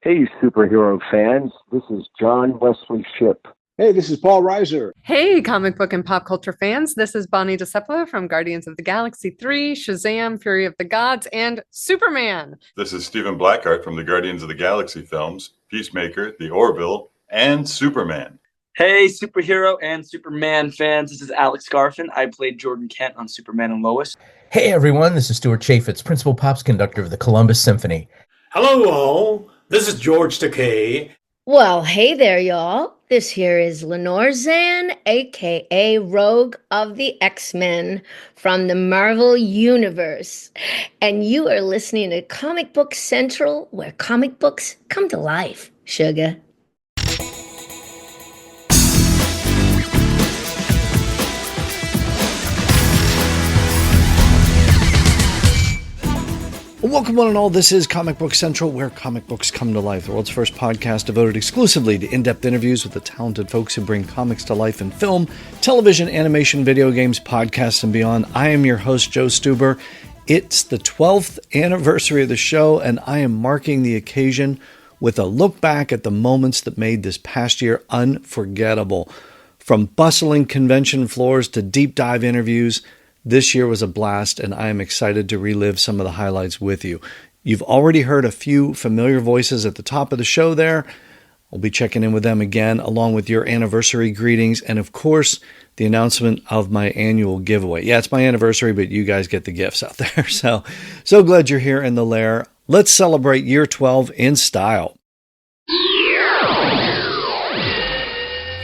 Hey, superhero fans. This is John Wesley Shipp. Hey, this is Paul Reiser. Hey, comic book and pop culture fans. This is Bonnie Discepolo from Guardians of the Galaxy 3, Shazam, Fury of the Gods, and Superman. This is Stephen Blackehart from the Guardians of the Galaxy films, Peacemaker, The Orville, and Superman. Hey, superhero and Superman fans. This is Alex Garfin. I played Jordan Kent on Superman and Lois. Hey, everyone. This is Stuart Chafetz, Principal Pops Conductor of the Columbus Symphony. Hello, all. This is George Takei. Well, hey there, y'all. This here is Lenore Zann, a.k.a. Rogue of the X-Men from the Marvel Universe. And you are listening to Comic Book Central, where comic books come to life, sugar. Welcome one and all, this is Comic Book Central, where comic books come to life, the world's first podcast devoted exclusively to in-depth interviews with the talented folks who bring comics to life in film, television, animation, video games, podcasts, and beyond. I am your host, Joe Stuber. It's the 12th anniversary of the show, and I am marking the occasion with a look back at the moments that made this past year unforgettable. From bustling convention floors to deep dive interviews, this year was a blast, and I am excited to relive some of the highlights with you. You've already heard a few familiar voices at the top of the show there. I'll be checking in with them again, along with your anniversary greetings, and of course, the announcement of my annual giveaway. Yeah, it's my anniversary, but you guys get the gifts out there. So glad you're here in the lair. Let's celebrate year 12 in style.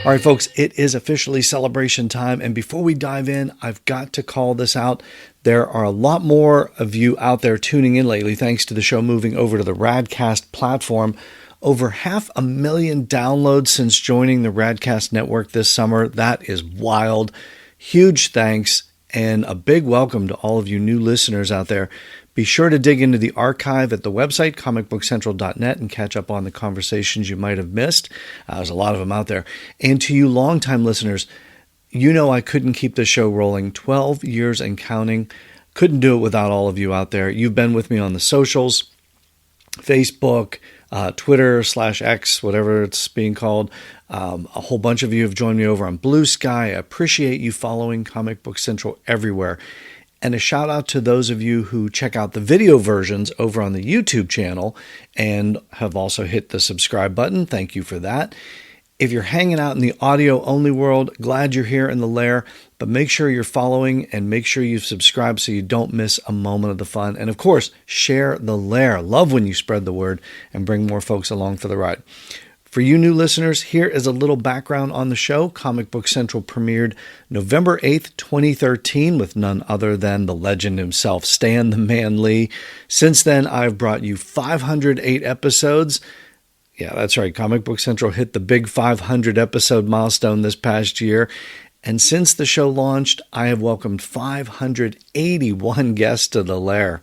All right, folks, it is officially celebration time. And before we dive in, I've got to call this out. There are a lot more of you out there tuning in lately, thanks to the show moving over to the Radcast platform. Over 500,000 downloads since joining the Radcast network this summer. That is wild. Huge thanks and a big welcome to all of you new listeners out there. Be sure to dig into the archive at the website, comicbookcentral.net, and catch up on the conversations you might have missed. There's a lot of them out there. And to you longtime listeners, you know I couldn't keep the show rolling 12 years and counting. Couldn't do it without all of you out there. You've been with me on the socials, Facebook, Twitter /X, whatever it's being called. A whole bunch of you have joined me over on Blue Sky. I appreciate you following Comic Book Central everywhere. And a shout out to those of you who check out the video versions over on the YouTube channel and have also hit the subscribe button. Thank you for that. If you're hanging out in the audio only world, glad you're here in the lair, but make sure you're following and make sure you've subscribed so you don't miss a moment of the fun. And of course, share the lair. Love when you spread the word and bring more folks along for the ride. For you new listeners, here is a little background on the show. Comic Book Central premiered November 8th, 2013 with none other than the legend himself, Stan the Man Lee. Since then, I've brought you 508 episodes. Yeah, that's right. Comic Book Central hit the big 500 episode milestone this past year. And since the show launched, I have welcomed 581 guests to the lair.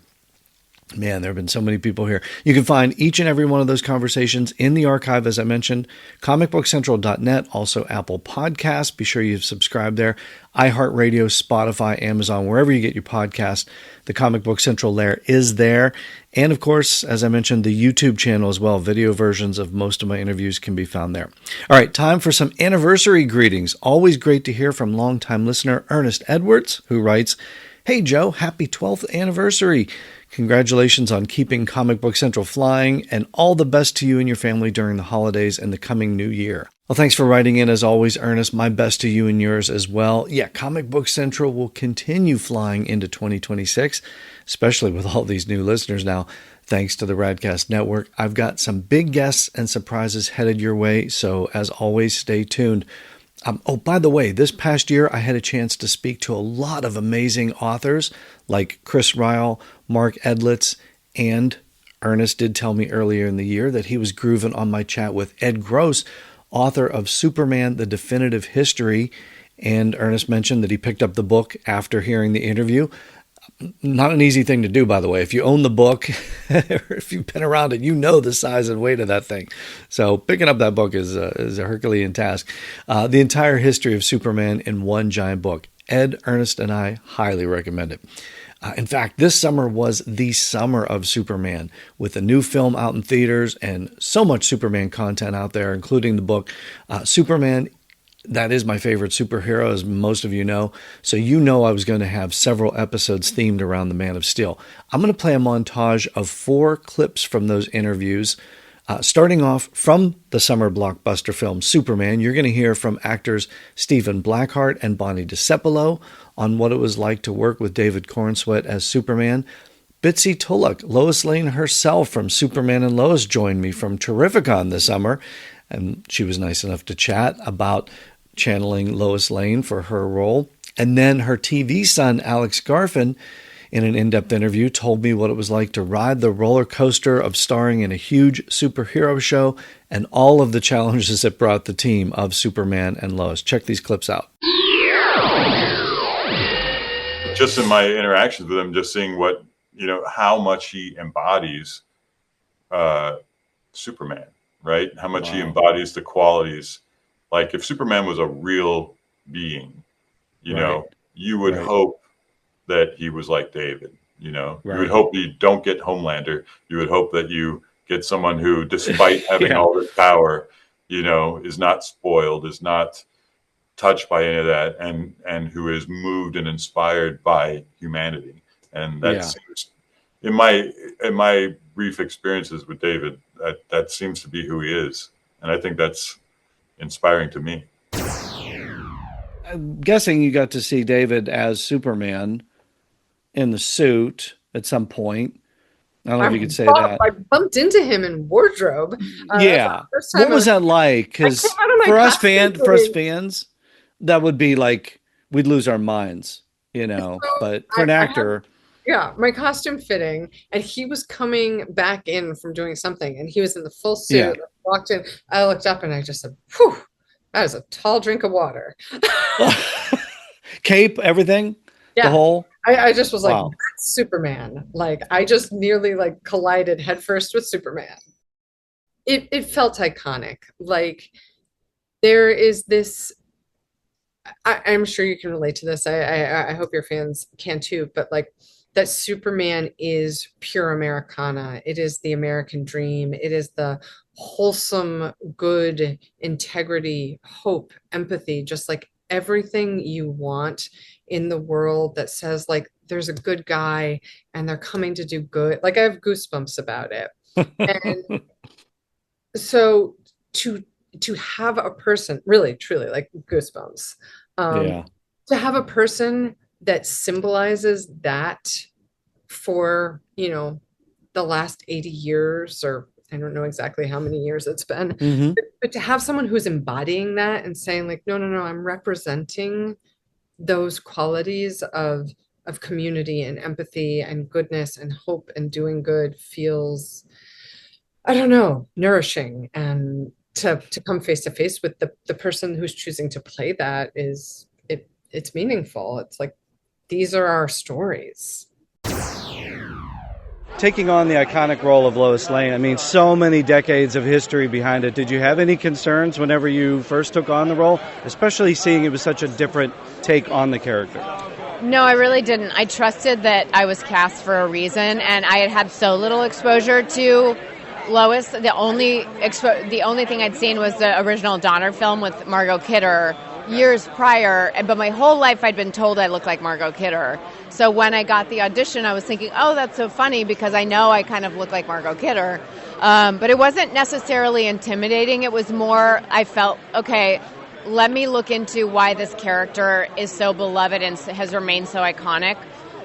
Man, there have been so many people here. You can find each and every one of those conversations in the archive, as I mentioned, comicbookcentral.net, also Apple Podcasts. Be sure you've subscribed there. iHeartRadio, Spotify, Amazon, wherever you get your podcast, the Comic Book Central lair is there. And of course, as I mentioned, the YouTube channel as well. Video versions of most of my interviews can be found there. All right, time for some anniversary greetings. Always great to hear from longtime listener Ernest Edwards, who writes, "Hey Joe, happy 12th anniversary. Congratulations on keeping Comic Book Central flying, and all the best to you and your family during the holidays and the coming new year." Well, thanks for writing in as always, Ernest. My best to you and yours as well. Yeah, Comic Book Central will continue flying into 2026, especially with all these new listeners now, thanks to the Radcast Network. I've got some big guests and surprises headed your way, so as always, stay tuned. By the way, this past year, I had a chance to speak to a lot of amazing authors like Chris Ryall, Mark Edlitz, and Ernest did tell me earlier in the year that he was grooving on my chat with Ed Gross, author of Superman, The Definitive History. And Ernest mentioned that he picked up the book after hearing the interview. Not an easy thing to do, by the way. If you own the book, or if you've been around it, you know the size and weight of that thing. So picking up that book is a Herculean task. The entire history of Superman in one giant book. Ed, Ernest, and I highly recommend it. In fact, this summer was the summer of Superman, with a new film out in theaters and so much Superman content out there, including the book. Superman, that is my favorite superhero, as most of you know. So I was going to have several episodes themed around the Man of Steel. I'm going to play a montage of 4 clips from those interviews. Starting off from the summer blockbuster film Superman, you're going to hear from actors Stephen Blackehart and Bonnie Discepolo on what it was like to work with David Cornsweet as Superman. Bitsie Tulloch, Lois Lane herself from Superman and Lois, joined me from Terrificon this summer, and she was nice enough to chat about channeling Lois Lane for her role. And then her TV son, Alex Garfin, in an in-depth interview, told me what it was like to ride the roller coaster of starring in a huge superhero show and all of the challenges it brought the team of Superman and Lois. Check these clips out. Just in my interactions with him, just seeing what, how much he embodies Superman, right? How much he embodies the qualities. Like if Superman was a real being, you would hope that he was like David, you would hope you don't get Homelander. You would hope that you get someone who, despite having all this power, is not spoiled, is not touched by any of that, and who is moved and inspired by humanity. And that's in my brief experiences with David, that seems to be who he is. And I think that's inspiring to me. I'm guessing you got to see David as Superman in the suit at some point. I don't know if you could say that. I bumped into him in wardrobe. What was that like? Because for us fans, that would be like we'd lose our minds, But for an actor, my costume fitting, and he was coming back in from doing something, and he was in the full suit. Yeah. Walked in. I looked up and I just said, "Whew, that is a tall drink of water." Cape, everything, the whole. I just was like, wow. That's Superman. Like I just nearly collided headfirst with Superman. It felt iconic. Like there is this. I'm sure you can relate to this. I hope your fans can too. But that Superman is pure Americana. It is the American dream. It is the wholesome, good, integrity, hope, empathy, just like everything you want in the world that says there's a good guy and they're coming to do good. I have goosebumps about it. And so to have a person really, truly goosebumps, to have a person that symbolizes that for, the last 80 years, or I don't know exactly how many years it's been, but to have someone who's embodying that and saying no, I'm representing those qualities of community and empathy and goodness and hope and doing good feels, I don't know, nourishing. And to come face to face with the person who's choosing to play that it's meaningful. It's these are our stories. Taking on the iconic role of Lois Lane, I mean, so many decades of history behind it. Did you have any concerns whenever you first took on the role, especially seeing it was such a different take on the character? No, I really didn't. I trusted that I was cast for a reason, and I had so little exposure to Lois. The only thing I'd seen was the original Donner film with Margot Kidder years prior, but my whole life I'd been told I looked like Margot Kidder. So when I got the audition, I was thinking, oh, that's so funny because I know I kind of look like Margot Kidder. But it wasn't necessarily intimidating. It was more, I felt, okay, let me look into why this character is so beloved and has remained so iconic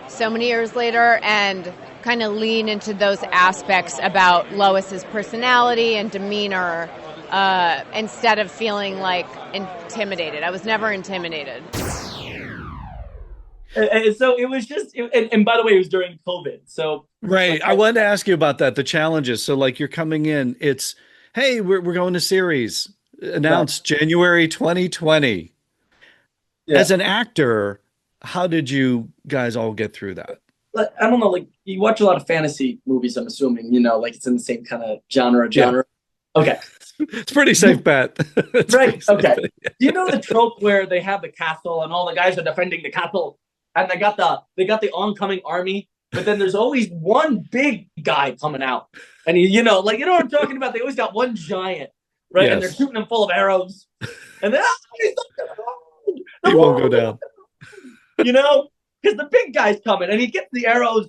so many years later, and kind of lean into those aspects about Lois's personality and demeanor instead of feeling intimidated. I was never intimidated. So it was just, and by the way, it was during COVID. So right, I wanted to ask you about that, the challenges. So you're coming in, it's, hey, we're going to series, announced January 2020. Yeah. As an actor, how did you guys all get through that? I don't know, you watch a lot of fantasy movies, I'm assuming, it's in the same kind of genre. Yeah. Okay. It's pretty safe bet. Right. Okay. Do you know the trope where they have the castle and all the guys are defending the castle and they got the oncoming army, but then there's always one big guy coming out, and you know what I'm talking about. They always got one giant, right? Yes. And they're shooting him full of arrows, and then he won't go down. You know, because the big guy's coming, and he gets the arrows.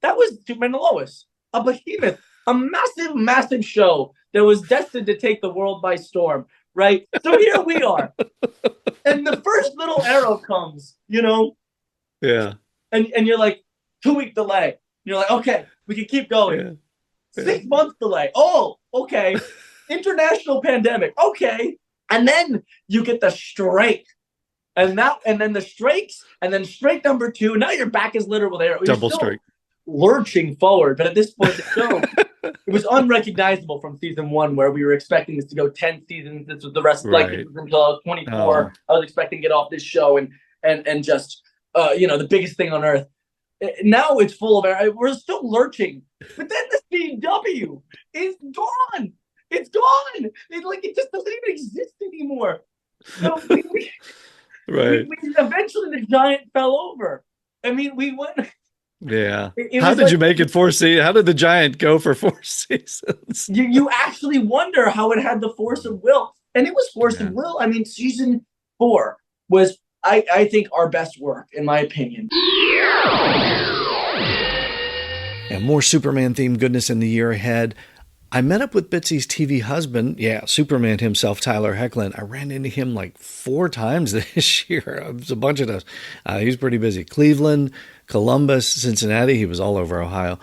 That was Superman and Lois, a behemoth, a massive, massive show that was destined to take the world by storm, right? So here we are. And the first little arrow comes, you know? Yeah. And you're like, 2-week delay. You're like, okay, we can keep going. Yeah. 6 months delay. Oh, okay. International pandemic. Okay. And then you get the strike. And then the strikes, and then strike number 2. Now your back is littered with arrows. Double strike. Lurching forward, but at this point the show it was unrecognizable from season 1, where we were expecting this to go 10 seasons. This was the rest of until I was 24. I was expecting to get off this show and just the biggest thing on earth. Now it's full of we're still lurching, but then the CW is gone. It's gone. It just doesn't even exist anymore. So eventually the giant fell over. I mean, we went. Yeah. How did you make it 4 seasons? How did the giant go for 4 seasons? You actually wonder how it had the force of will. And it was force of will. I mean, season 4 was, I think, our best work, in my opinion. And more Superman-themed goodness in the year ahead. I met up with Bitsie's TV husband, Superman himself, Tyler Hoechlin. I ran into him like 4 times this year. It was a bunch of us. He was pretty busy. Cleveland, Columbus, Cincinnati. He was all over Ohio.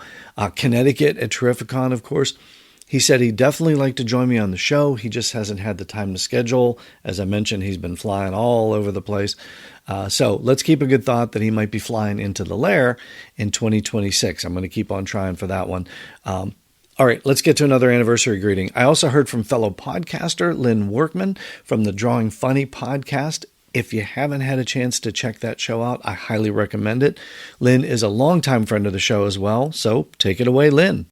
Connecticut at Terrificon, of course. He said he'd definitely like to join me on the show. He just hasn't had the time to schedule. As I mentioned, he's been flying all over the place. So let's keep a good thought that he might be flying into the lair in 2026. I'm going to keep on trying for that one. All right, let's get to another anniversary greeting. I also heard from fellow podcaster Lynn Workman from the Drawing Funny podcast. If you haven't had a chance to check that show out, I highly recommend it. Lynn is a longtime friend of the show as well, so take it away, Lynn.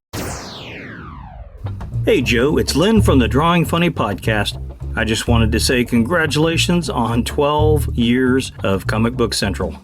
Hey, Joe, it's Lynn from the Drawing Funny podcast. I just wanted to say congratulations on 12 years of Comic Book Central.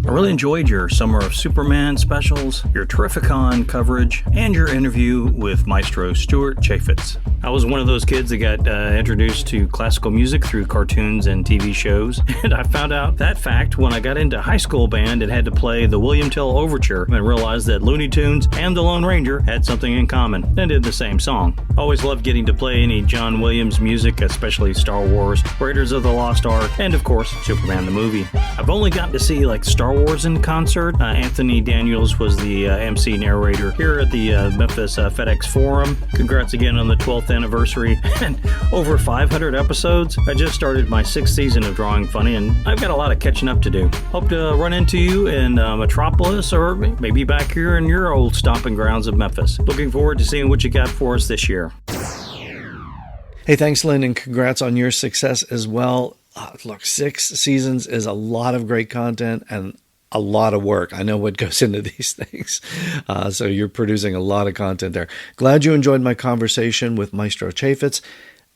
I really enjoyed your Summer of Superman specials, your Terrificon coverage, and your interview with Maestro Stuart Chafetz. I was one of those kids that got introduced to classical music through cartoons and TV shows, and I found out that fact when I got into high school band and had to play the William Tell Overture and realized that Looney Tunes and the Lone Ranger had something in common and did the same song. Always loved getting to play any John Williams music, especially Star Wars, Raiders of the Lost Ark, and of course, Superman the movie. I've only gotten to see Star Wars in concert. Anthony Daniels was the MC narrator here at the Memphis FedEx Forum. Congrats again on the 12th anniversary and over 500 episodes. I just started my 6th season of Drawing Funny, and I've got a lot of catching up to do. Hope to run into you in Metropolis or maybe back here in your old stomping grounds of Memphis. Looking forward to seeing what you got for us this year. Hey, thanks, Lynn, and congrats on your success as well. Look, 6 seasons is a lot of great content and a lot of work. I know what goes into these things. So you're producing a lot of content there. Glad you enjoyed my conversation with Maestro Chafetz.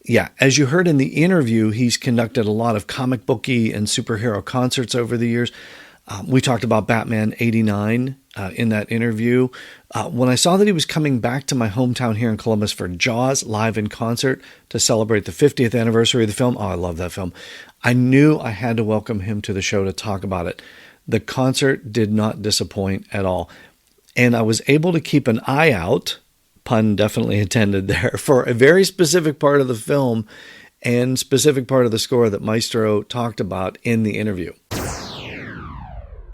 Yeah, as you heard in the interview, he's conducted a lot of comic booky and superhero concerts over the years. We talked about Batman 89 in that interview. When I saw that he was coming back to my hometown here in Columbus for Jaws live in concert to celebrate the 50th anniversary of the film, I love that film. I knew I had to welcome him to the show to talk about it. The concert did not disappoint at all. And I was able to keep an eye out, pun definitely intended there, for a very specific part of the film and specific part of the score that Maestro talked about in the interview.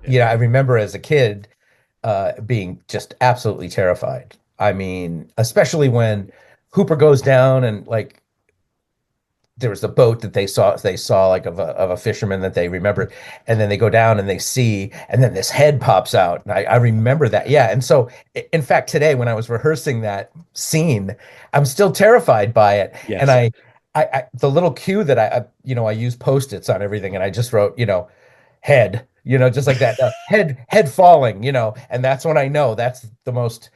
I remember as a kid being just absolutely terrified. I mean, especially when Hooper goes down and there was a boat that they saw of a fisherman that they remembered, and then they go down and they see, and then this head pops out. And I remember that. Yeah. And so in fact, today when I was rehearsing that scene, I'm still terrified by it. Yes. And I the little cue that I use Post-its on everything, and I just wrote, head, just like that, head falling, and that's when I know that's the most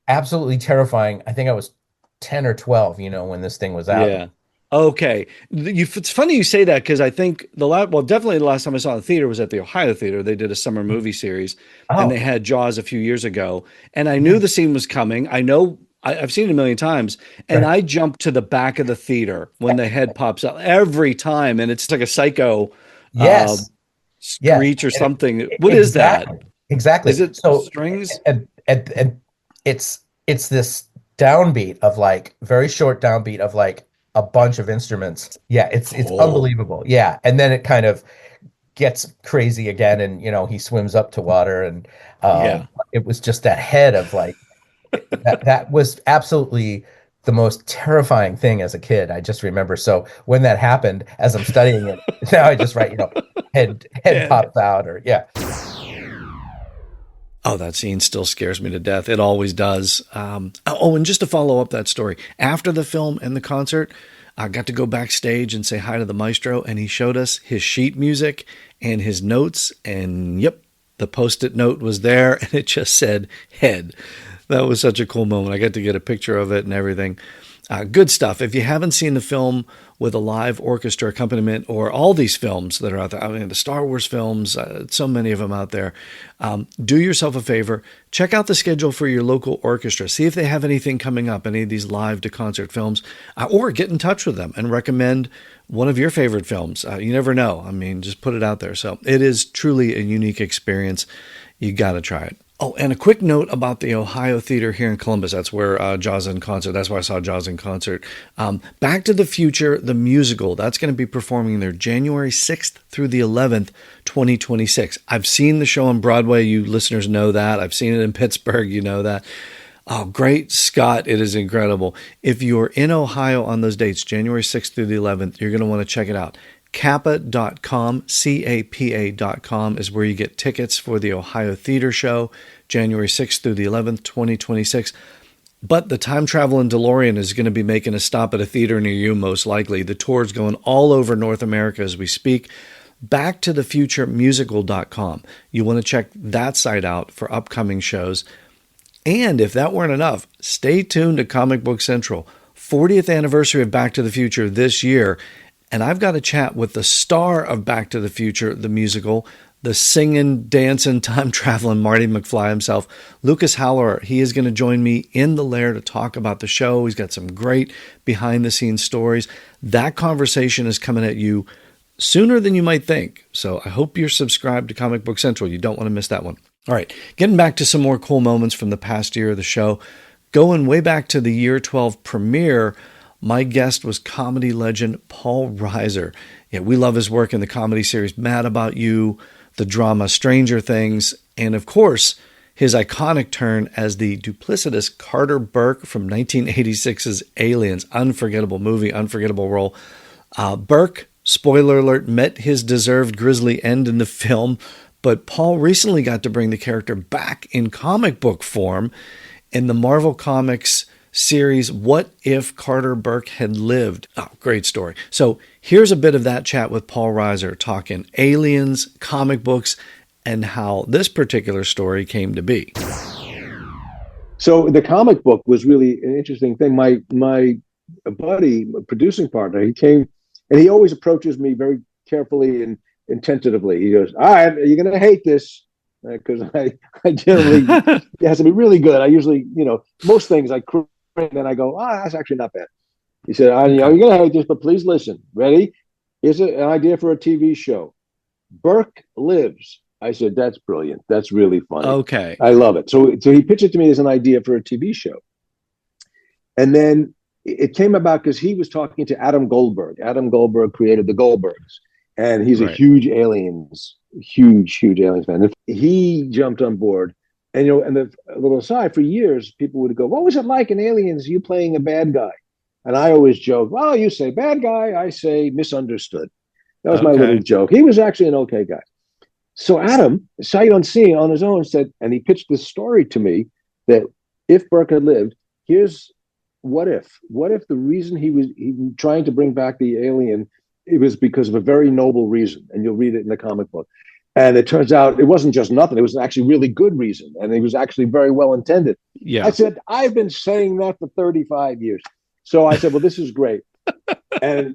absolutely terrifying. I think I was 10 or 12, when this thing was out. Yeah. Okay. It's funny you say that because I think definitely the last time I saw the theater was at the Ohio Theater. They did a summer movie series and they had Jaws a few years ago. And I knew the scene was coming. I know I've seen it a million times. And I jumped to the back of the theater when the head pops up every time. And it's like a psycho screech or something. What is that? Exactly. Is it strings? And it's this downbeat of like very short downbeat of like a bunch of instruments. Yeah, it's unbelievable. Yeah, and then it kind of gets crazy again, and he swims up to water, and it was just that head of like that was absolutely the most terrifying thing as a kid. I just remember. So when that happened, as I'm studying it, now I just write, head pops out, or Oh, that scene still scares me to death. It always does. And just to follow up that story, after the film and the concert, I got to go backstage and say hi to the maestro, and he showed us his sheet music and his notes. And yep, the Post-it note was there, and it just said head. That was such a cool moment. I got to get a picture of it and everything. Good stuff. If you haven't seen the film with a live orchestra accompaniment, or all these films that are out there, I mean, the Star Wars films, so many of them out there, do yourself a favor. Check out the schedule for your local orchestra. See if they have anything coming up, any of these live to concert films, or get in touch with them and recommend one of your favorite films. You never know. I mean, just put it out there. So it is truly a unique experience. You got to try it. Oh, and a quick note about the Ohio Theater here in Columbus. That's where Jaws in concert. That's where I saw Jaws in concert. Back to the Future, the musical. That's going to be performing there January 6th through the 11th, 2026. I've seen the show on Broadway. You listeners know that. I've seen it in Pittsburgh. You know that. Oh, great Scott. It is incredible. If you're in Ohio on those dates, January 6th through the 11th, you're going to want to check it out. Kappa.com, CAPA.com is where you get tickets for the Ohio Theater Show, January 6th through the 11th, 2026. But the Time Traveling DeLorean is going to be making a stop at a theater near you, most likely. The tour's going all over North America as we speak. BackToTheFutureMusical.com. You want to check that site out for upcoming shows. And if that weren't enough, stay tuned to Comic Book Central. 40th anniversary of Back to the Future this year. And I've got a chat with the star of Back to the Future, the musical, the singing, dancing, time-traveling Marty McFly himself, Lucas Halloran. He is going to join me in the lair to talk about the show. He's got some great behind-the-scenes stories. That conversation is coming at you sooner than you might think. So I hope you're subscribed to Comic Book Central. You don't want to miss that one. All right, getting back to some more cool moments from the past year of the show. Going way back to the year 12 premiere, my guest was comedy legend Paul Reiser. Yeah, we love his work in the comedy series Mad About You, the drama Stranger Things, and of course, his iconic turn as the duplicitous Carter Burke from 1986's Aliens. Unforgettable movie, unforgettable role. Burke, spoiler alert, met his deserved grisly end in the film, but Paul recently got to bring the character back in comic book form in the Marvel Comics series, What If Carter Burke Had Lived? Oh, great story. So here's a bit of that chat with Paul Reiser talking aliens, comic books, and how this particular story came to be. So the comic book was really an interesting thing. My buddy, producing partner, he came and he always approaches me very carefully and tentatively. He goes, all right, you're going to hate this. Because I generally, it has to be really good. I usually, most things I cringe and then I go, that's actually not bad. He said, you're going to hate this, but please listen. Ready? Here's an idea for a TV show. Burke Lives. I said, that's brilliant. That's really funny. Okay. I love it. So he pitched it to me as an idea for a TV show. And then it came about because he was talking to Adam Goldberg. Adam Goldberg created the Goldbergs. And he's a huge aliens fan. And he jumped on board. And, and a little aside, for years, people would go, what was it like in Aliens, you playing a bad guy? And I always joke, well, you say bad guy, I say misunderstood. That was my little joke. He was actually an okay guy. So Adam, sight unseen on his own, said, and he pitched this story to me that if Burke had lived, here's what if. What if the reason he was trying to bring back the alien, it was because of a very noble reason. And you'll read it in the comic book. And it turns out it wasn't just nothing. It was actually really good reason. And it was actually very well intended. Yeah. I said, I've been saying that for 35 years. So I said, well, this is great. and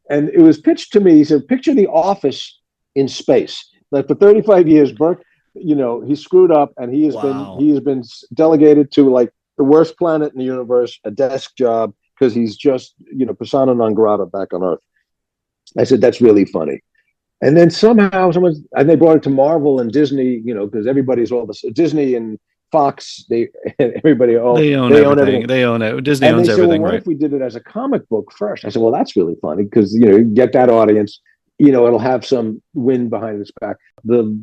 it was pitched to me. He said, "Picture The Office in space." Like for 35 years, Burke, he screwed up, and he has been delegated to like the worst planet in the universe, a desk job, because he's just persona non grata back on Earth. I said, "That's really funny." And then somehow and they brought it to Marvel and Disney, because everybody's all this Disney and Fox, everybody they own everything. They own it. Disney owns everything. Well, what if we did it as a comic book first? I said, well, that's really funny because you get that audience. It'll have some wind behind its back. The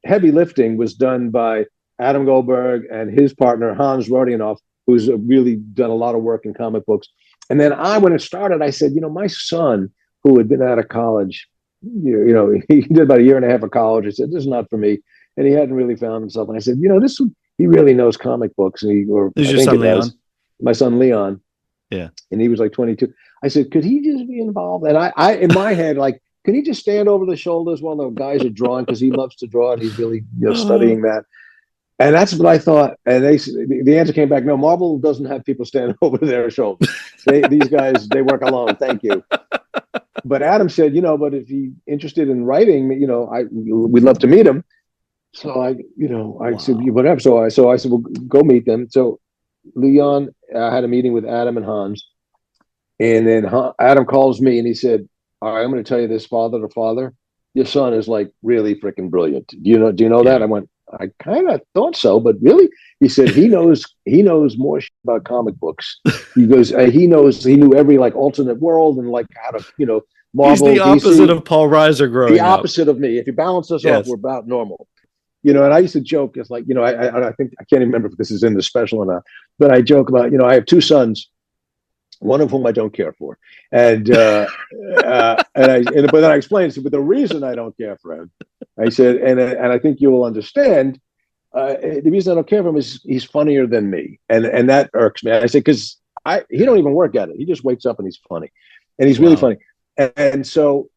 heavy lifting was done by Adam Goldberg and his partner Hans Rodionoff, who's really done a lot of work in comic books. And then when it started, I said, my son, who had been out of college, he did about a year and a half of college. I said, this is not for me. And he hadn't really found himself. And I said, he really knows comic books. And this is your son, Leon? My son, Leon. Yeah. And he was like 22. I said, could he just be involved? And I in my head, like, can he just stand over the shoulders while the guys are drawing? Because he loves to draw and he's really studying that. And that's what I thought. And the answer came back, no, Marvel doesn't have people stand over their shoulders. These guys, they work alone. Thank you. But Adam said, but if he's interested in writing, we'd love to meet him. So I said, whatever. So I said, well, go meet them. So Leon, I had a meeting with Adam and Hans. And then Adam calls me and he said, all right, I'm going to tell you this, father to father, your son is like really freaking brilliant. Do you know that? I went, I kind of thought so, but really? He said, he knows more about comic books. He goes, he knew every like alternate world and like how to, Marvel. He's the opposite of Paul Reiser growing up. The opposite of me. If you balance us off, we're about normal. And I used to joke, it's like, I think, I can't even remember if this is in the special or not, but I joke about, I have two sons, one of whom I don't care for. And, but then I explained, but the reason I don't care for him, I said, and I think you will understand, the reason I don't care for him is he's funnier than me. And that irks me. I said, because he don't even work at it. He just wakes up and he's funny. And he's really funny. And so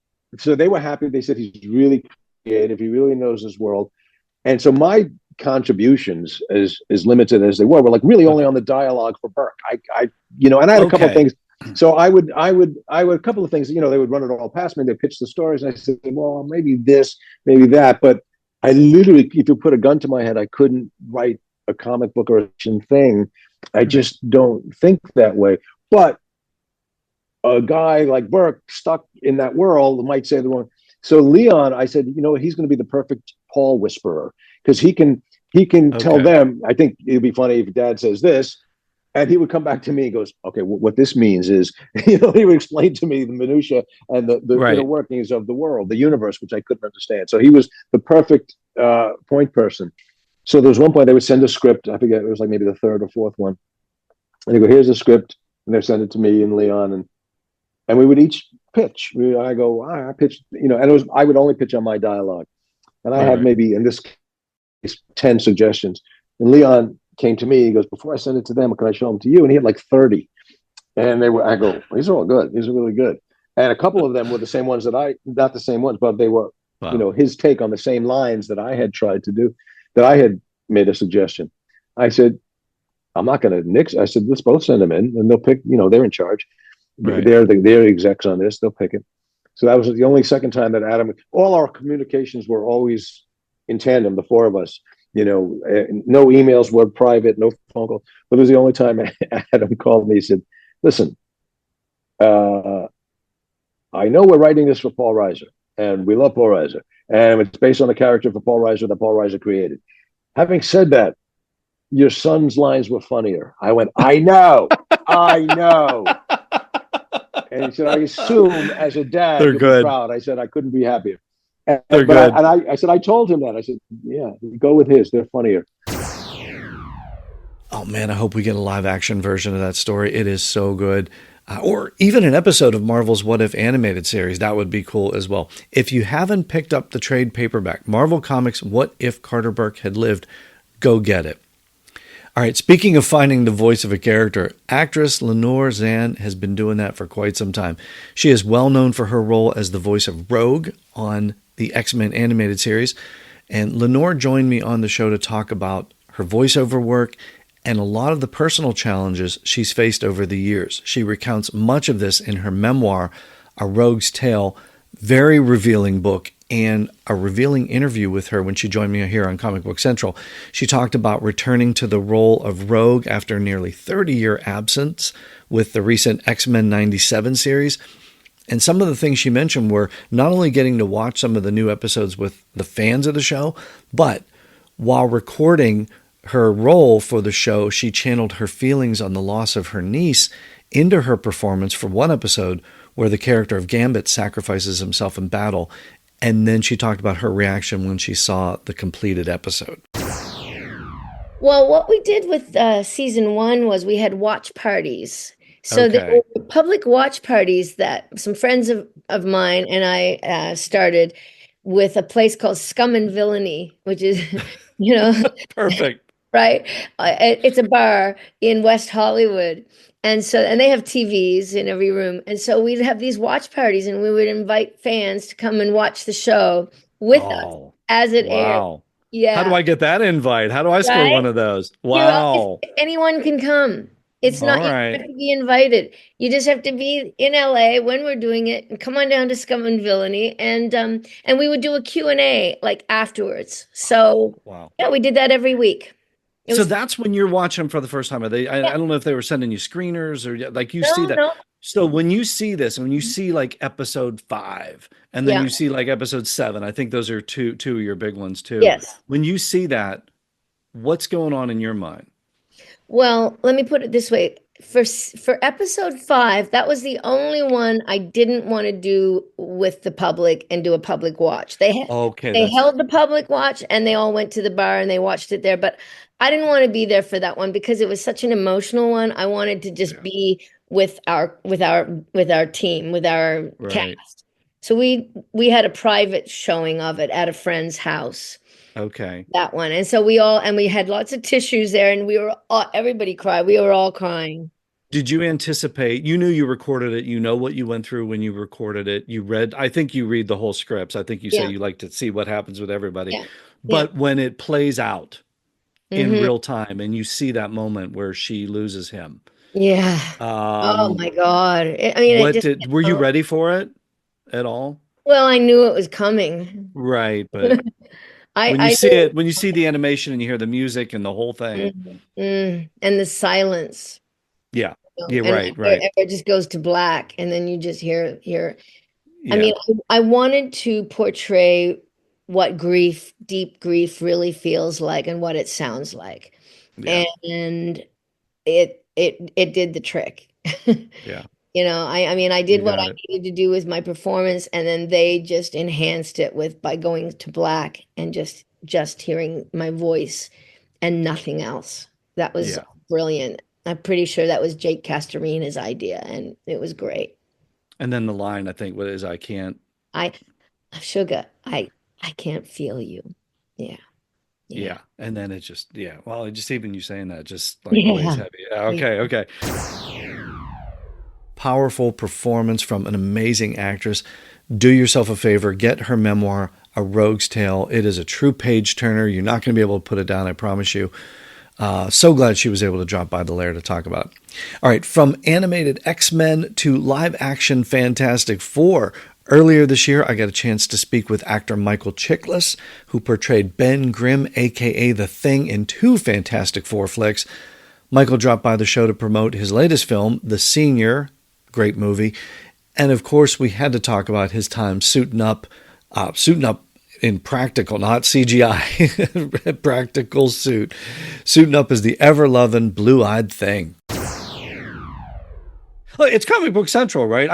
they were happy. They said he's really creative. He really knows his world. And so my contributions, as limited as they were like really only on the dialogue for Burke. And I had a couple of things. So I would a couple of things, they would run it all past me. They pitch the stories. And I said, well, maybe this, maybe that. But I literally, if you put a gun to my head, I couldn't write a comic book or a thing. I just don't think that way. But a guy like Burke stuck in that world might say the wrong. So Leon, I said, he's going to be the perfect Paul whisperer because he can tell them. I think it'd be funny if Dad says this, and he would come back to me and goes, "Okay, what this means is," he would explain to me the minutia and the inner workings of the world, the universe, which I couldn't understand. So he was the perfect point person. So there was one point they would send a script. I forget, it was like maybe the third or fourth one, and they go, "Here's the script," and they send it to me and Leon, and we would each pitch. I pitched, and I would only pitch on my dialogue. And I had maybe, in this case, 10 suggestions. And Leon came to me, he goes, before I send it to them, can I show them to you? And he had like 30. And I go, these are all good. These are really good. And a couple of them were the same ones not the same ones, but they were, his take on the same lines that I had tried to do, that I had made a suggestion. I said, I'm not going to nix. I said, let's both send them in and they'll pick, they're in charge. Right. They're execs on this. They'll pick it. So that was the only second time that Adam. All our communications were always in tandem. The four of us. No emails were private. No phone calls. But it was the only time Adam called me. He said, "Listen, I know we're writing this for Paul Reiser, and we love Paul Reiser, and it's based on the character for Paul Reiser that Paul Reiser created. Having said that, your son's lines were funnier." I went, "I know." And he said, I assume as a dad, you're proud. I said, I couldn't be happier. I said, I told him that. I said, yeah, go with his. They're funnier. Oh, man, I hope we get a live action version of that story. It is so good. Or even an episode of Marvel's What If animated series. That would be cool as well. If you haven't picked up the trade paperback, Marvel Comics What If Carter Burke Had Lived, go get it. All right, speaking of finding the voice of a character, actress Lenore Zann has been doing that for quite some time. She is well known for her role as the voice of Rogue on the X-Men animated series. And Lenore joined me on the show to talk about her voiceover work and a lot of the personal challenges she's faced over the years. She recounts much of this in her memoir, A Rogue's Tale, very revealing book, and a revealing interview with her when she joined me here on Comic Book Central. She talked about returning to the role of Rogue after nearly 30-year absence with the recent X-Men 97 series. And some of the things she mentioned were not only getting to watch some of the new episodes with the fans of the show, but while recording her role for the show, she channeled her feelings on the loss of her niece into her performance for one episode where the character of Gambit sacrifices himself in battle. And then she talked about her reaction when she saw the completed episode. Well, what we did with season 1 was we had watch parties. So there were public watch parties that some friends of mine and I started with a place called Scum and Villainy, which is, perfect. Right? It's a bar in West Hollywood. And they have TVs in every room. And so we'd have these watch parties and we would invite fans to come and watch the show with us as it aired. Yeah. How do I get that invite? How do I score one of those? Wow. Anyone can come. It's not, you don't have to be invited. You just have to be in LA when we're doing it and come on down to Scum and Villainy. And we would do a Q&A like afterwards. So yeah, we did that every week. So that's when you're watching them for the first time. Are they? I don't know if they were sending you screeners or like you see that. No. So when you see this, and when you see like episode 5, and then you see like episode 7, I think those are two of your big ones too. Yes. When you see that, what's going on in your mind? Well, let me put it this way. For episode 5, that was the only one I didn't want to do with the public and do a public watch. They held the public watch and they all went to the bar and they watched it there. But I didn't want to be there for that one because it was such an emotional one. I wanted to just be with our team, with our cast. So we had a private showing of it at a friend's house. Okay. That one. And so we had lots of tissues there and everybody cried. We were all crying. Did you anticipate, you knew you recorded it, you know what you went through when you recorded it, I think you read the whole scripts. I think you say you like to see what happens with everybody. Yeah. But when it plays out in real time and you see that moment where she loses him. Yeah. Oh my God. I mean, were you ready for it at all? Well, I knew it was coming. Right. But when you see the animation and you hear the music and the whole thing. And the silence. Yeah. Yeah. Right. It just goes to black and then you just hear. Yeah. I mean, I wanted to portray what deep grief really feels like and what it sounds like. Yeah. And it did the trick. Yeah. I mean, I did what I needed to do with my performance, and then they just enhanced it by going to black and just hearing my voice and nothing else. That was brilliant. I'm pretty sure that was Jake Castorina's idea, and it was great. And then the line, I think, what is Sugar, I can't feel you. Yeah. Yeah. And then it just, well, just even you saying that just like weighs heavy. Okay. Powerful performance from an amazing actress. Do yourself a favor, get her memoir, A Rogue's Tale. It is a true page turner. You're not going to be able to put it down, I promise you. So glad she was able to drop by the lair to talk about it. All right, from animated X-Men to live action Fantastic Four. Earlier this year, I got a chance to speak with actor Michael Chiklis, who portrayed Ben Grimm, a.k.a. The Thing, in 2 Fantastic Four flicks. Michael dropped by the show to promote his latest film, The Senior. Great movie. And of course, we had to talk about his time suiting up in practical, not CGI, practical suiting up as the ever-loving blue-eyed Thing. Look, it's Comic Book Central, right?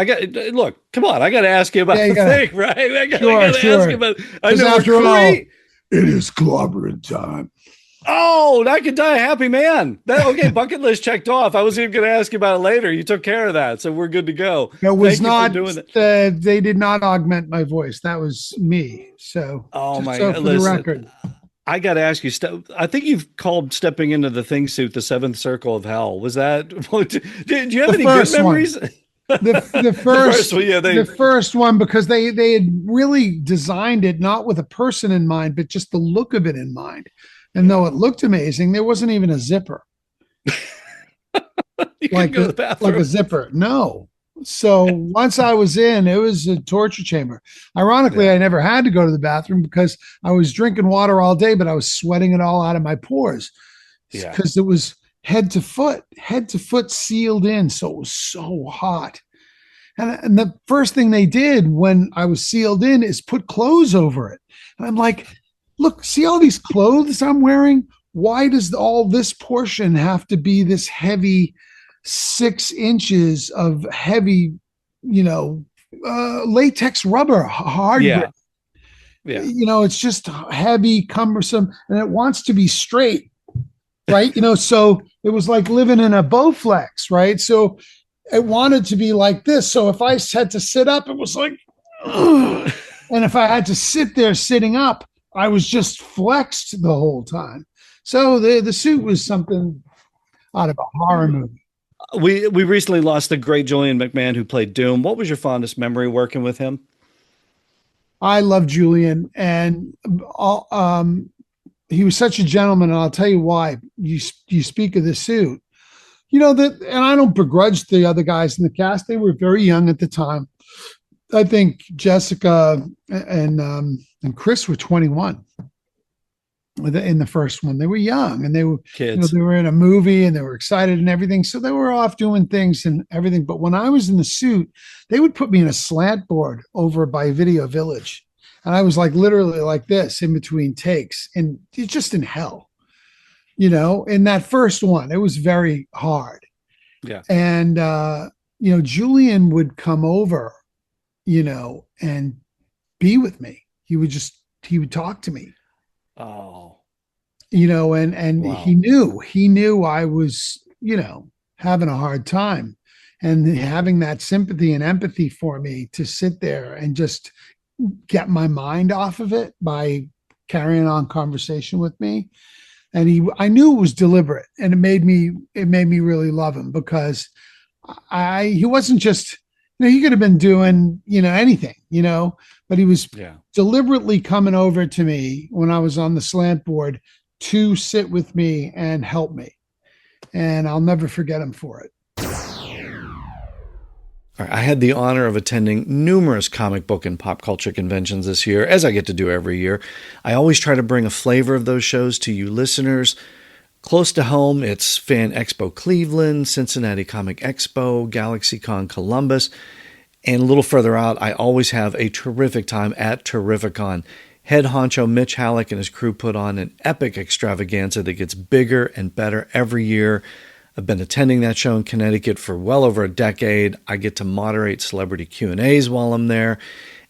Come on, I got to ask you about the Thing, right? I got to ask you about. I know after all, it is clobbering time. Oh, I could die a happy man. Okay, bucket list checked off. I was even going to ask you about it later. You took care of that, so we're good to go. It was not doing it. They did not augment my voice. That was me. So, for the record, I got to ask you. I think you've called stepping into the Thing suit the 7th circle of hell. Was that? Did you have any good memories? The first one, because they had really designed it not with a person in mind, but just the look of it in mind. And though it looked amazing, there wasn't even a zipper. like a zipper. No. So once I was in, it was a torture chamber. Ironically, I never had to go to the bathroom because I was drinking water all day, but I was sweating it all out of my pores because it was head to foot sealed in. So it was so hot. And the first thing they did when I was sealed in is put clothes over it. And I'm like, look, see all these clothes I'm wearing? Why does all this portion have to be this heavy 6 inches of heavy, latex rubber, hard grip? It's just heavy, cumbersome, and it wants to be straight, right? So it was like living in a Bowflex, right? So it wanted to be like this. So if I had to sit up, it was like, ugh. And if I had to sit there sitting up, I was just flexed the whole time. So the suit was something out of a horror movie. We recently lost the great Julian McMahon who played Doom. What was your fondest memory working with him? I love Julian, and he was such a gentleman, and I'll tell you why. You speak of the suit. And I don't begrudge the other guys in the cast. They were very young at the time. I think Jessica and Chris were 21 in the first one. They were young, and they were kids. They were in a movie, and they were excited and everything. So they were off doing things and everything. But when I was in the suit, they would put me in a slant board over by Video Village, and I was like literally like this in between takes, and just in hell. In that first one, it was very hard. Yeah. And Julian would come over, and be with me. He would talk to me. Oh. And wow. He knew I was, having a hard time, and having that sympathy and empathy for me to sit there and just get my mind off of it by carrying on conversation with me. And I knew it was deliberate, and it made me really love him, because he wasn't just, he could have been doing, anything, but he was deliberately coming over to me when I was on the slant board to sit with me and help me. And I'll never forget him for it. I had the honor of attending numerous comic book and pop culture conventions this year, as I get to do every year. I always try to bring a flavor of those shows to you listeners. Close to home, it's Fan Expo Cleveland, Cincinnati Comic Expo, GalaxyCon Columbus, and a little further out, I always have a terrific time at Terrificon. Head honcho Mitch Halleck and his crew put on an epic extravaganza that gets bigger and better every year. I've been attending that show in Connecticut for well over a decade. I get to moderate celebrity Q&As while I'm there.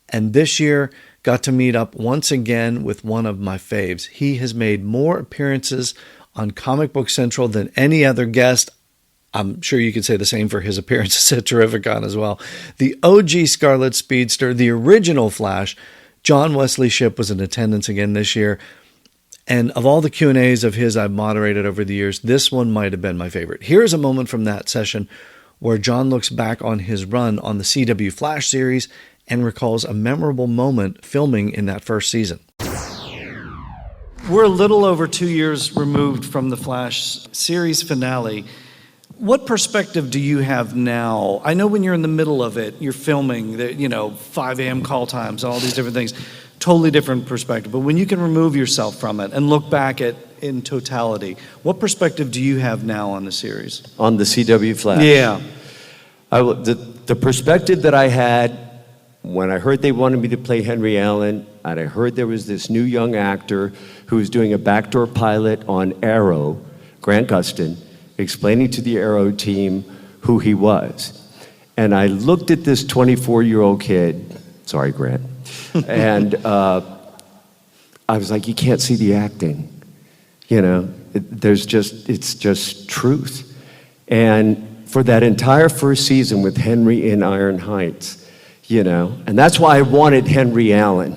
And this year, got to meet up once again with one of my faves. He has made more appearances on Comic Book Central than any other guest. I'm sure you could say the same for his appearances at Terrificon as well. The OG Scarlet Speedster, the original Flash, John Wesley Shipp, was in attendance again this year. And of all the Q&As of his I've moderated over the years, this one might have been my favorite. Here's a moment from that session where John looks back on his run on the CW Flash series and recalls a memorable moment filming in that first season. We're a little over 2 years removed from the Flash series finale. What perspective do you have now? I know when you're in the middle of it, you're filming, 5 a.m. call times, all these different things. Totally different perspective. But when you can remove yourself from it and look back at in totality, what perspective do you have now on the series? On the CW Flash? Yeah. The perspective that I had when I heard they wanted me to play Henry Allen, and I heard there was this new young actor who was doing a backdoor pilot on Arrow, Grant Gustin, explaining to the Arrow team who he was. And I looked at this 24-year-old kid, sorry, Grant, and I was like, you can't see the acting. It's just truth. And for that entire first season with Henry in Iron Heights, and that's why I wanted Henry Allen,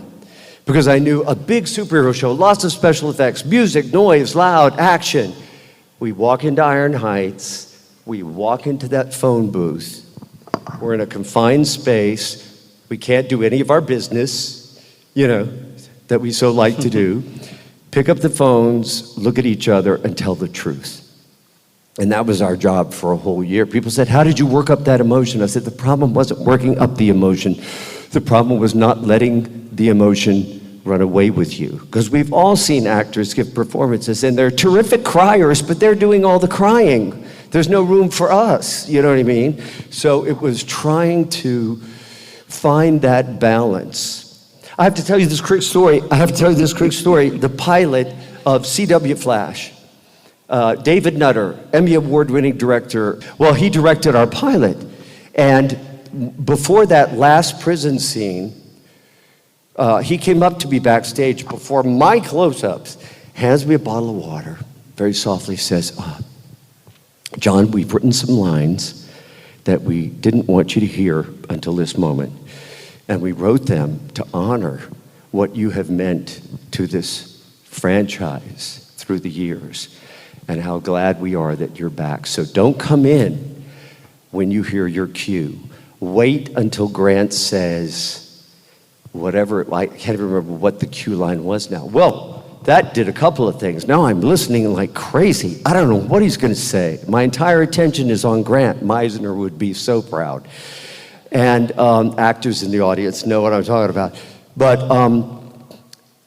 because I knew a big superhero show, lots of special effects, music, noise, loud, action. We walk into Iron Heights, we walk into that phone booth, we're in a confined space, we can't do any of our business, that we so like to do. Pick up the phones, look at each other, and tell the truth. And that was our job for a whole year. People said, how did you work up that emotion? I said, the problem wasn't working up the emotion. The problem was not letting the emotion run away with you. Because we've all seen actors give performances, and they're terrific criers, but they're doing all the crying. There's no room for us, you know what I mean? So it was trying to find that balance. I have to tell you this quick story. The pilot of C.W. Flash. David Nutter, Emmy Award-winning director. Well, he directed our pilot. And before that last prison scene, he came up to me backstage before my close-ups, hands me a bottle of water, very softly says, John, we've written some lines that we didn't want you to hear until this moment. And we wrote them to honor what you have meant to this franchise through the years, and how glad we are that you're back. So don't come in when you hear your cue. Wait until Grant says whatever, I can't even remember what the cue line was now. Well, that did a couple of things. Now I'm listening like crazy. I don't know what he's gonna say. My entire attention is on Grant. Meisner would be so proud. And actors in the audience know what I'm talking about. But,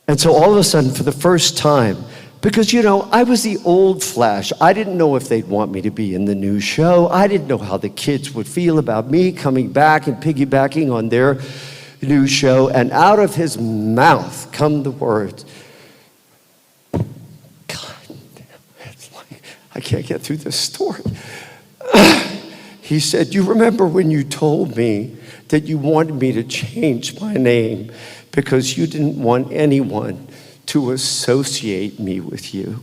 and so all of a sudden, for the first time, because, you know, I was the old Flash. I didn't know if they'd want me to be in the new show. I didn't know how the kids would feel about me coming back and piggybacking on their new show. And out of his mouth come the words, God damn, it's like, I can't get through this story. He said, you remember when you told me that you wanted me to change my name because you didn't want anyone to associate me with you?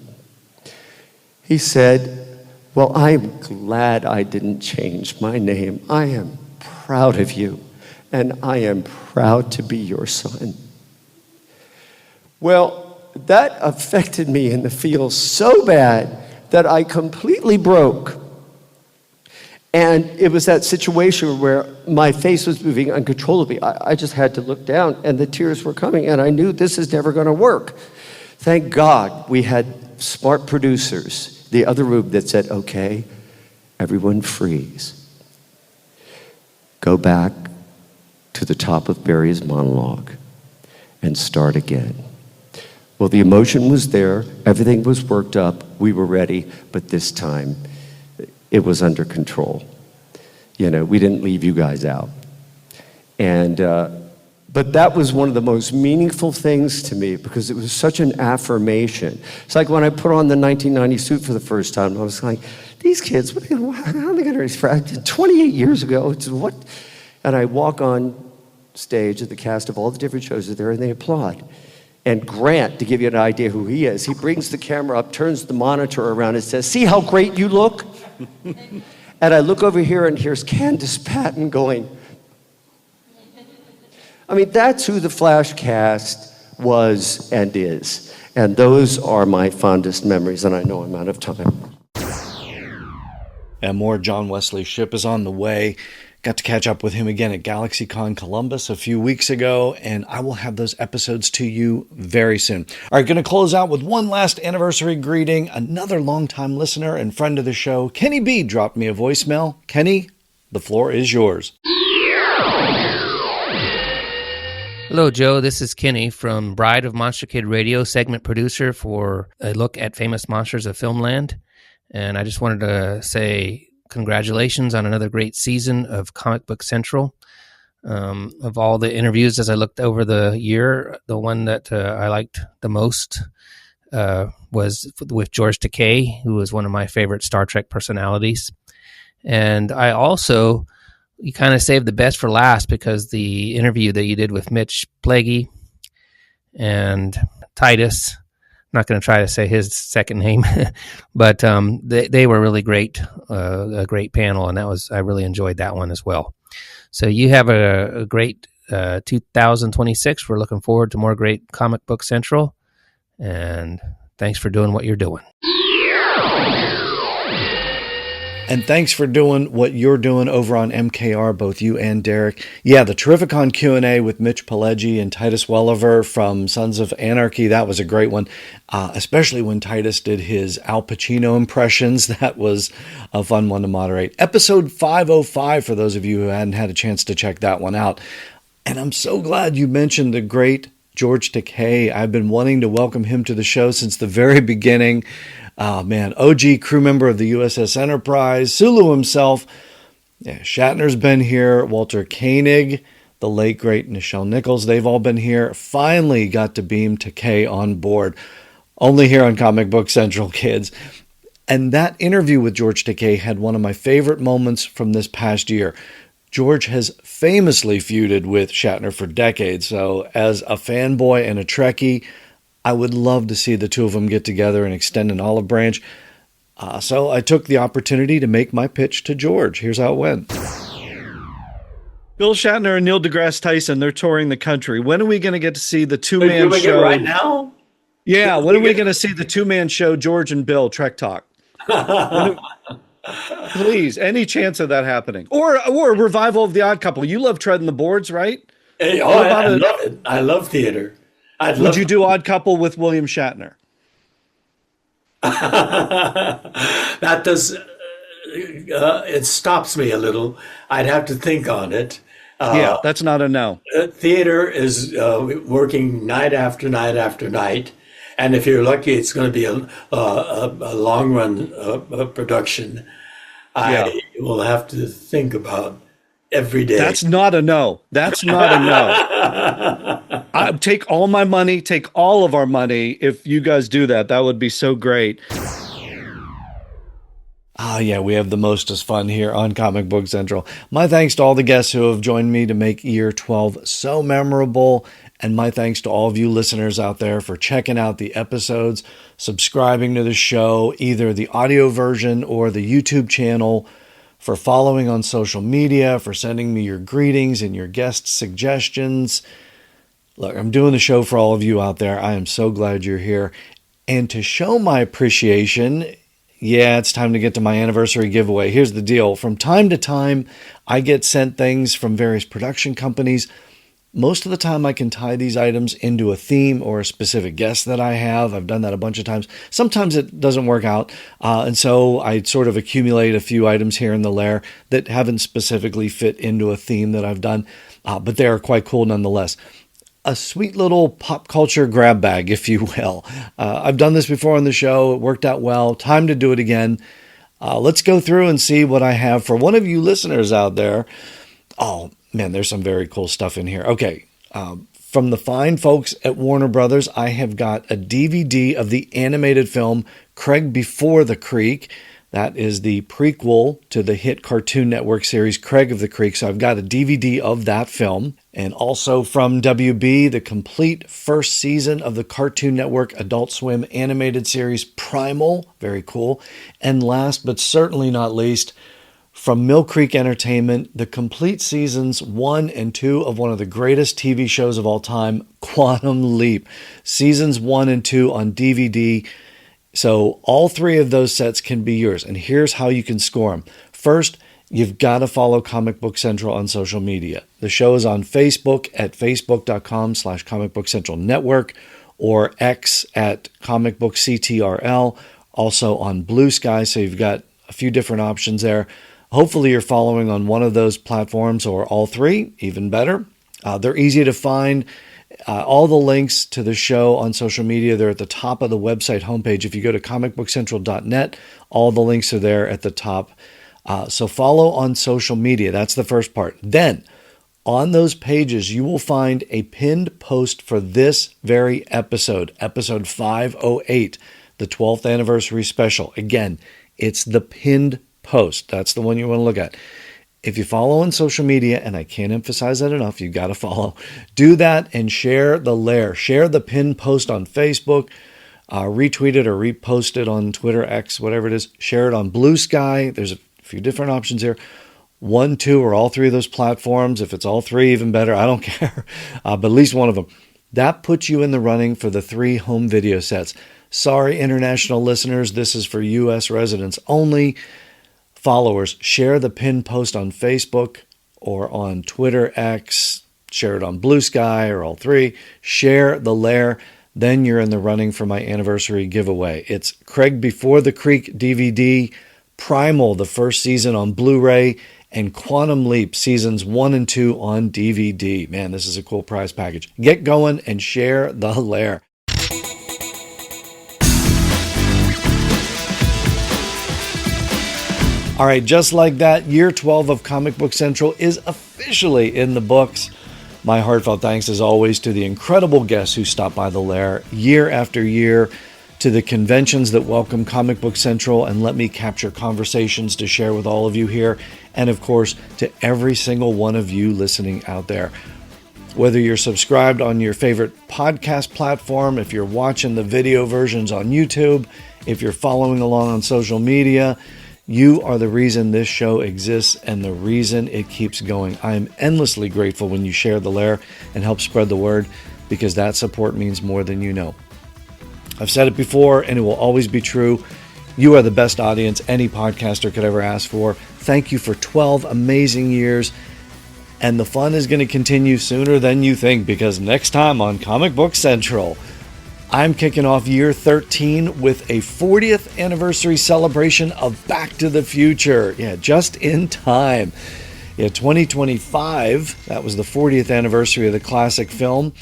He said, well, I'm glad I didn't change my name. I am proud of you, and I am proud to be your son. Well, that affected me in the field so bad that I completely broke. And it was that situation where my face was moving uncontrollably. I just had to look down, and the tears were coming, and I knew this is never going to work. Thank God we had smart producers, the other room, that said, okay, everyone freeze. Go back to the top of Barry's monologue and start again. Well, the emotion was there. Everything was worked up. We were ready, but this time, it was under control. You know, we didn't leave you guys out. And, but that was one of the most meaningful things to me because it was such an affirmation. It's like when I put on the 1990 suit for the first time, I was like, these kids, how are they gonna react? 28 years ago, it's what? And I walk on stage at the cast of all the different shows are there and they applaud. And Grant, to give you an idea who he is, he brings the camera up, turns the monitor around and says, see how great you look? And I look over here and here's Candace Patton going. I mean, that's who the Flash cast was and is. And those are my fondest memories, and I know I'm out of time. And more John Wesley Shipp is on the way. Got to catch up with him again at GalaxyCon Columbus a few weeks ago, and I will have those episodes to you very soon. All right, going to close out with one last anniversary greeting. Another longtime listener and friend of the show, Kenny B, dropped me a voicemail. Kenny, the floor is yours. Hello, Joe. This is Kenny from Bride of Monster Kid Radio, segment producer for a look at famous monsters of Filmland. And I just wanted to say congratulations on another great season of Comic Book Central. Of all the interviews as I looked over the year, the one that I liked the most was with George Takei, who was one of my favorite Star Trek personalities. And I also, you kind of saved the best for last because the interview that you did with Mitch Plaguey and Titus, I'm not going to try to say his second name, but they were really great, a great panel, and I really enjoyed that one as well. So you have a great 2026. We're looking forward to more great Comic Book Central, and thanks for doing what you're doing. And thanks for doing what you're doing over on MKR, both you and Derek. Yeah, the Terrificon Q&A with Mitch Pileggi and Titus Welliver from Sons of Anarchy, that was a great one, especially when Titus did his Al Pacino impressions. That was a fun one to moderate. Episode 505, for those of you who hadn't had a chance to check that one out. And I'm so glad you mentioned the great George Takei. I've been wanting to welcome him to the show since the very beginning. Oh, man, OG crew member of the USS Enterprise, Sulu himself. Yeah, Shatner's been here. Walter Koenig, the late, great Nichelle Nichols, they've all been here. Finally got to beam Takei on board. Only here on Comic Book Central, kids. And that interview with George Takei had one of my favorite moments from this past year. George has famously feuded with Shatner for decades, so as a fanboy and a Trekkie, I would love to see the two of them get together and extend an olive branch. So I took the opportunity to make my pitch to George. Here's how it went. Bill Shatner and Neil deGrasse Tyson, they're touring the country. When are we going to get to see the two-man show? Right now? Yeah, when are we going to see the two-man show, George and Bill, Trek Talk? Please, any chance of that happening? Or a revival of The Odd Couple. You love treading the boards, right? Hey, I love it. I love theater. Would you do Odd Couple with William Shatner? That does, it stops me a little. I'd have to think on it. Yeah, that's not a no. Theater is working night after night after night. And if you're lucky, it's going to be a long run production. I will have to think about every day. That's not a no. That's not a no. Take all my money, take all of our money. If you guys do that, that would be so great. Yeah, we have the mostest fun here on Comic Book Central. My thanks to all the guests who have joined me to make year 12 so memorable. And my thanks to all of you listeners out there for checking out the episodes, subscribing to the show, either the audio version or the YouTube channel, for following on social media, for sending me your greetings and your guest suggestions. Look, I'm doing the show for all of you out there. I am so glad you're here. And to show my appreciation, yeah, it's time to get to my anniversary giveaway. Here's the deal. From time to time, I get sent things from various production companies. Most of the time, I can tie these items into a theme or a specific guest that I have. I've done that a bunch of times. Sometimes it doesn't work out. And so I sort of accumulate a few items here in the lair that haven't specifically fit into a theme that I've done. But they are quite cool nonetheless. A sweet little pop culture grab bag, if you will. I've done this before on the show. It worked out well. Time to do it again. Let's go through and see what I have for one of you listeners out there. Oh, man, there's some very cool stuff in here. Okay, from the fine folks at Warner Brothers, I have got a DVD of the animated film Craig Before the Creek. That is the prequel to the hit Cartoon Network series Craig of the Creek. So I've got a DVD of that film. And also from WB, the complete first season of the Cartoon Network Adult Swim animated series Primal. Very cool. And last but certainly not least, from Mill Creek Entertainment, the complete seasons 1 and 2 of one of the greatest TV shows of all time, Quantum Leap. Seasons 1 and 2 on DVD. So all three of those sets can be yours. And here's how you can score them. First, you've got to follow Comic Book Central on social media. The show is on Facebook at facebook.com/Comic Book Central Network or X at Comic Book CTRL. Also on Blue Sky, so you've got a few different options there. Hopefully you're following on one of those platforms or all three, even better. They're easy to find. All the links to the show on social media, they're at the top of the website homepage. If you go to comicbookcentral.net, all the links are there at the top. So follow on social media. That's the first part. Then, on those pages, you will find a pinned post for this very episode, episode 508, the 12th anniversary special. Again, it's the pinned post. That's the one you want to look at. If you follow on social media, and I can't emphasize that enough, you got to follow, do that and share the lair. Share the pinned post on Facebook, retweet it or repost it on Twitter, X, whatever it is. Share it on Blue Sky. There's a few different options here. 1, 2, or all three of those platforms. If it's all three, even better. I don't care, but at least one of them. That puts you in the running for the 3 home video sets. Sorry, international listeners, this is for U.S. residents only. followers, share the pinned post on Facebook or on Twitter X, share it on Blue Sky or all three, share the lair. Then you're in the running for my anniversary giveaway. It's Craig Before the Creek DVD, Primal, the first season on Blu-ray, and Quantum Leap seasons 1 and 2 on DVD. Man, this is a cool prize package. Get going and share the lair. All right, just like that, year 12 of Comic Book Central is officially in the books. My heartfelt thanks, as always, to the incredible guests who stop by the lair year after year, to the conventions that welcome Comic Book Central and let me capture conversations to share with all of you here, and of course, to every single one of you listening out there. Whether you're subscribed on your favorite podcast platform, if you're watching the video versions on YouTube, if you're following along on social media, you are the reason this show exists and the reason it keeps going. I am endlessly grateful when you share the lair and help spread the word, because that support means more than you know. I've said it before and it will always be true. You are the best audience any podcaster could ever ask for. Thank you for 12 amazing years. And the fun is going to continue sooner than you think, because next time on Comic Book Central, I'm kicking off year 13 with a 40th anniversary celebration of Back to the Future. Yeah, just in time. Yeah, 2025, that was the 40th anniversary of the classic film.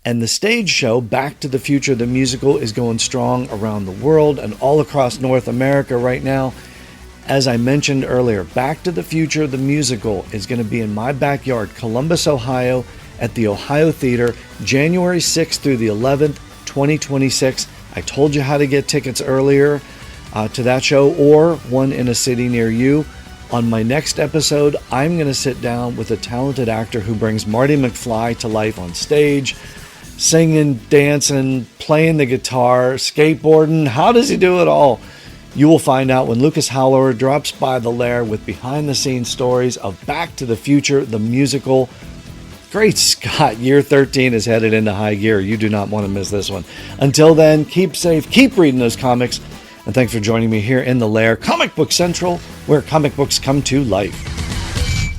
And the stage show, Back to the Future, the musical, is going strong around the world and all across North America right now. As I mentioned earlier, Back to the Future, the musical, is going to be in my backyard, Columbus, Ohio, at the Ohio Theater, January 6th through the 11th, 2026. I told you how to get tickets earlier to that show, or one in a city near you. On my next episode, I'm going to sit down with a talented actor who brings Marty McFly to life on stage, singing, dancing, playing the guitar, skateboarding. How does he do it all? You will find out when Lucas Howler drops by the lair with behind-the-scenes stories of Back to the Future, the musical. Great Scott, year 13 is headed into high gear. You do not want to miss this one. Until then, keep safe, keep reading those comics, and thanks for joining me here in the lair, Comic Book Central, where comic books come to life.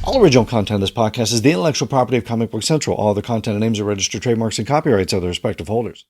All original content of this podcast is the intellectual property of Comic Book Central. All other content and names are registered trademarks and copyrights of their respective holders.